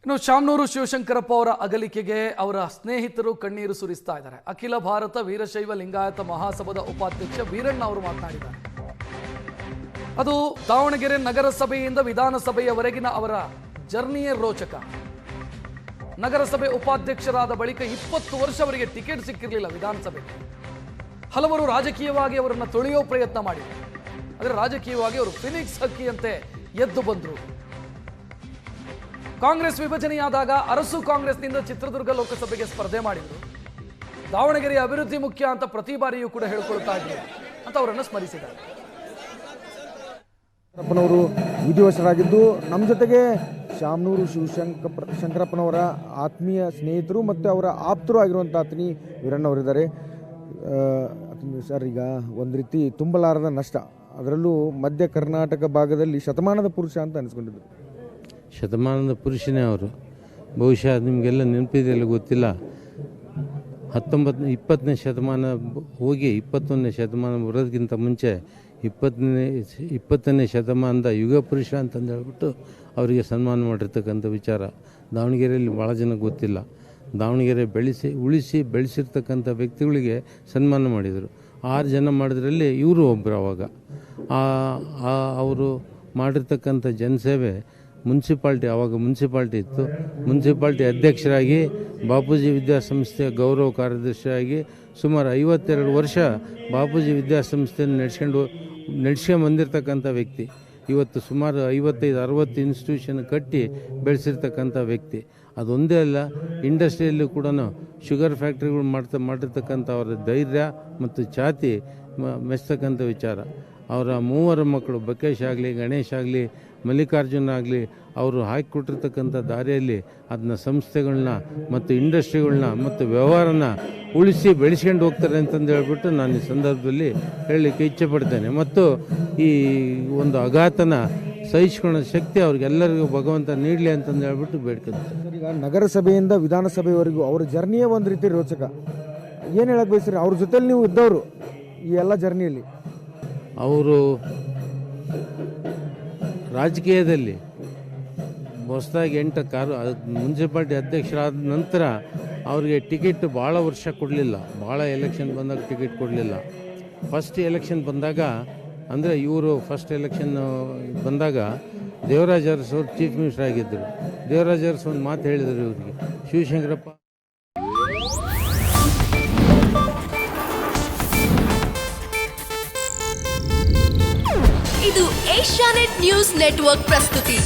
ಇನ್ನು ಶಾಮನೂರು ಶಿವಶಂಕರಪ್ಪ ಅವರ ಅಗಲಿಕೆಗೆ ಅವರ ಸ್ನೇಹಿತರು ಕಣ್ಣೀರು ಸುರಿಸ್ತಾ ಇದ್ದಾರೆ. ಅಖಿಲ ಭಾರತ ವೀರಶೈವ ಲಿಂಗಾಯತ ಮಹಾಸಭಾದ ಉಪಾಧ್ಯಕ್ಷ ವೀರಣ್ಣ ಅವರು ಮಾತನಾಡಿದ್ದಾರೆ. ಅದು ದಾವಣಗೆರೆ ನಗರಸಭೆಯಿಂದ ವಿಧಾನಸಭೆಯವರೆಗಿನ ಅವರ ಜರ್ನಿಯೇ ರೋಚಕ. ನಗರಸಭೆ ಉಪಾಧ್ಯಕ್ಷರಾದ ಬಳಿಕ 20 ವರ್ಷ ಅವರಿಗೆ ಟಿಕೆಟ್ ಸಿಕ್ಕಿರಲಿಲ್ಲ ವಿಧಾನಸಭೆಗೆ. ಹಲವರು ರಾಜಕೀಯವಾಗಿ ಅವರನ್ನು ತೊಳೆಯೋ ಪ್ರಯತ್ನ ಮಾಡಿದರು. ಆದರೆ ರಾಜಕೀಯವಾಗಿ ಅವರು ಫಿನಿಕ್ಸ್ ಹಕ್ಕಿಯಂತೆ ಎದ್ದು ಬಂದರು. ಕಾಂಗ್ರೆಸ್ ವಿಭಜನೆಯಾದಾಗ ಅರಸು ಕಾಂಗ್ರೆಸ್ನಿಂದ ಚಿತ್ರದುರ್ಗ ಲೋಕಸಭೆಗೆ ಸ್ಪರ್ಧೆ ಮಾಡಿದರು. ದಾವಣಗೆರೆ ಅಭಿವೃದ್ಧಿ ಮುಖ್ಯ ಅಂತ ಪ್ರತಿ ಬಾರಿಯೂ ಕೂಡ ಹೇಳಿಕೊಳ್ತಾ ಇದ್ರು ಅಂತ ಅವರನ್ನು ಸ್ಮರಿಸಿದ್ದಾರೆ. ಶಂಕರಪ್ಪನವರು ವಿಧಿವಶರಾಗಿದ್ದು ನಮ್ಮ ಜೊತೆಗೆ ಶಾಮನೂರು ಶಂಕರಪ್ಪನವರ ಆತ್ಮೀಯ ಸ್ನೇಹಿತರು ಮತ್ತು ಅವರ ಆಪ್ತರು ಆಗಿರುವಂಥ ಅತನಿ ವೀರಣ್ಣವರಿದ್ದಾರೆ. ಸರ್, ಈಗ ಒಂದು ರೀತಿ ತುಂಬಲಾರದ ನಷ್ಟ, ಅದರಲ್ಲೂ ಮಧ್ಯ ಕರ್ನಾಟಕ ಭಾಗದಲ್ಲಿ ಶತಮಾನದ ಪುರುಷ ಅಂತ ಅನಿಸ್ಕೊಂಡಿದ್ರು. ಶತಮಾನದ ಪುರುಷನೇ ಅವರು. ಬಹುಶಃ ನಿಮಗೆಲ್ಲ ನೆನಪಿದೆಯಲ್ಲ ಗೊತ್ತಿಲ್ಲ, 20ನೇ ಶತಮಾನ ಹೋಗಿ 21ನೇ ಶತಮಾನ ಬರೋದಕ್ಕಿಂತ ಮುಂಚೆ 20ನೇ ಶತಮಾನದ ಯುಗ ಪುರುಷ ಅಂತಂದು ಹೇಳ್ಬಿಟ್ಟು ಅವರಿಗೆ ಸನ್ಮಾನ ಮಾಡಿರ್ತಕ್ಕಂಥ ವಿಚಾರ ದಾವಣಗೆರೆಯಲ್ಲಿ ಭಾಳ ಜನ ಗೊತ್ತಿಲ್ಲ. ದಾವಣಗೆರೆ ಉಳಿಸಿ ಬೆಳೆಸಿರ್ತಕ್ಕಂಥ ವ್ಯಕ್ತಿಗಳಿಗೆ ಸನ್ಮಾನ ಮಾಡಿದರು. 6 ಜನ ಮಾಡಿದ್ರಲ್ಲಿ ಇವರು ಒಬ್ಬರು. ಅವಾಗ ಅವರು ಮಾಡಿರ್ತಕ್ಕಂಥ ಜನಸೇವೆ ಆವಾಗ ಮುನ್ಸಿಪಾಲ್ಟಿ ಇತ್ತು. ಮುನ್ಸಿಪಾಲ್ಟಿ ಅಧ್ಯಕ್ಷರಾಗಿ ಬಾಪೂಜಿ ವಿದ್ಯಾಸಂಸ್ಥೆಯ ಗೌರವ ಕಾರ್ಯದರ್ಶಿಯಾಗಿ ಸುಮಾರು 52 ವರ್ಷ ಬಾಪೂಜಿ ವಿದ್ಯಾಸಂಸ್ಥೆಯನ್ನು ನಡೆಸ್ಕೊಂಡು ಬಂದಿರತಕ್ಕಂಥ ವ್ಯಕ್ತಿ. ಇವತ್ತು ಸುಮಾರು 55-60 ಇನ್ಸ್ಟಿಟ್ಯೂಷನ್ ಕಟ್ಟಿ ಬೆಳೆಸಿರ್ತಕ್ಕಂಥ ವ್ಯಕ್ತಿ. ಅದೊಂದೇ ಅಲ್ಲ, ಇಂಡಸ್ಟ್ರಿಯಲ್ಲೂ ಕೂಡ ಶುಗರ್ ಫ್ಯಾಕ್ಟ್ರಿಗಳು ಮಾಡಿರ್ತಕ್ಕಂಥ ಅವರ ಧೈರ್ಯ ಮತ್ತು ಛಾತಿ ಮೆಚ್ಚತಕ್ಕಂಥ ವಿಚಾರ. ಅವರ 3 ಮಕ್ಕಳು ಬಕೇಶ್ ಆಗಲಿ, ಗಣೇಶ್ ಆಗಲಿ, ಮಲ್ಲಿಕಾರ್ಜುನ ಆಗಲಿ, ಅವರು ಹಾಕಿಕೊಟ್ಟಿರ್ತಕ್ಕಂಥ ದಾರಿಯಲ್ಲಿ ಅದನ್ನ ಸಂಸ್ಥೆಗಳನ್ನ ಮತ್ತು ಇಂಡಸ್ಟ್ರಿಗಳನ್ನ ಮತ್ತು ವ್ಯವಹಾರನ ಉಳಿಸಿ ಬೆಳೆಸ್ಕೊಂಡು ಹೋಗ್ತಾರೆ ಅಂತಂದು ಹೇಳ್ಬಿಟ್ಟು ನಾನು ಈ ಸಂದರ್ಭದಲ್ಲಿ ಹೇಳಲಿಕ್ಕೆ ಇಚ್ಛೆ ಪಡ್ತೇನೆ. ಮತ್ತು ಈ ಒಂದು ಆಘಾತನ ಸಹಿಸ್ಕೊಳ್ಳೋ ಶಕ್ತಿ ಅವ್ರಿಗೆಲ್ಲರಿಗೂ ಭಗವಂತ ನೀಡಲಿ ಅಂತಂದು ಹೇಳ್ಬಿಟ್ಟು ಬೇಡ್ಕೊಳ್ತಾರೆ. ಈಗ ನಗರಸಭೆಯಿಂದ ವಿಧಾನಸಭೆಯವರೆಗೂ ಅವ್ರ ಜರ್ನಿಯೇ ಒಂದು ರೀತಿ ರೋಚಕ. ಏನು ಹೇಳಕ್ಕೆ ಬಯಸ್ರಿ, ಅವ್ರ ಜೊತೆಲಿ ನೀವು ಇದ್ದವರು ಈ ಎಲ್ಲ ಜರ್ನಿಯಲ್ಲಿ? ಅವರು ರಾಜಕೀಯದಲ್ಲಿ ಹೊಸದಾಗಿ 8 ಮುನ್ಸಿಪಾಲ್ಟಿ ಅಧ್ಯಕ್ಷರಾದ ನಂತರ ಅವರಿಗೆ ಟಿಕೆಟ್ ಭಾಳ ವರ್ಷ ಕೊಡಲಿಲ್ಲ. ಭಾಳ ಎಲೆಕ್ಷನ್ ಬಂದಾಗ ಟಿಕೆಟ್ ಕೊಡಲಿಲ್ಲ. ಫಸ್ಟ್ ಎಲೆಕ್ಷನ್ ಬಂದಾಗ, ಅಂದರೆ ಇವರು ಫಸ್ಟ್ ಎಲೆಕ್ಷನ್ ಬಂದಾಗ ದೇವರಾಜ ಅರಸು ಅವರು ಚೀಫ್ ಮಿನಿಸ್ಟರ್ ಆಗಿದ್ದರು. ದೇವರಾಜ ಅರಸು ಒಂದು ಮಾತು ಹೇಳಿದರು ಇವರಿಗೆ, ಶಿವಶಂಕರಪ್ಪ ಇದು ಏಷ್ಯಾನೆಟ್ ನ್ಯೂಸ್ ನೆಟ್ವರ್ಕ್ ಪ್ರಸ್ತುತಿ.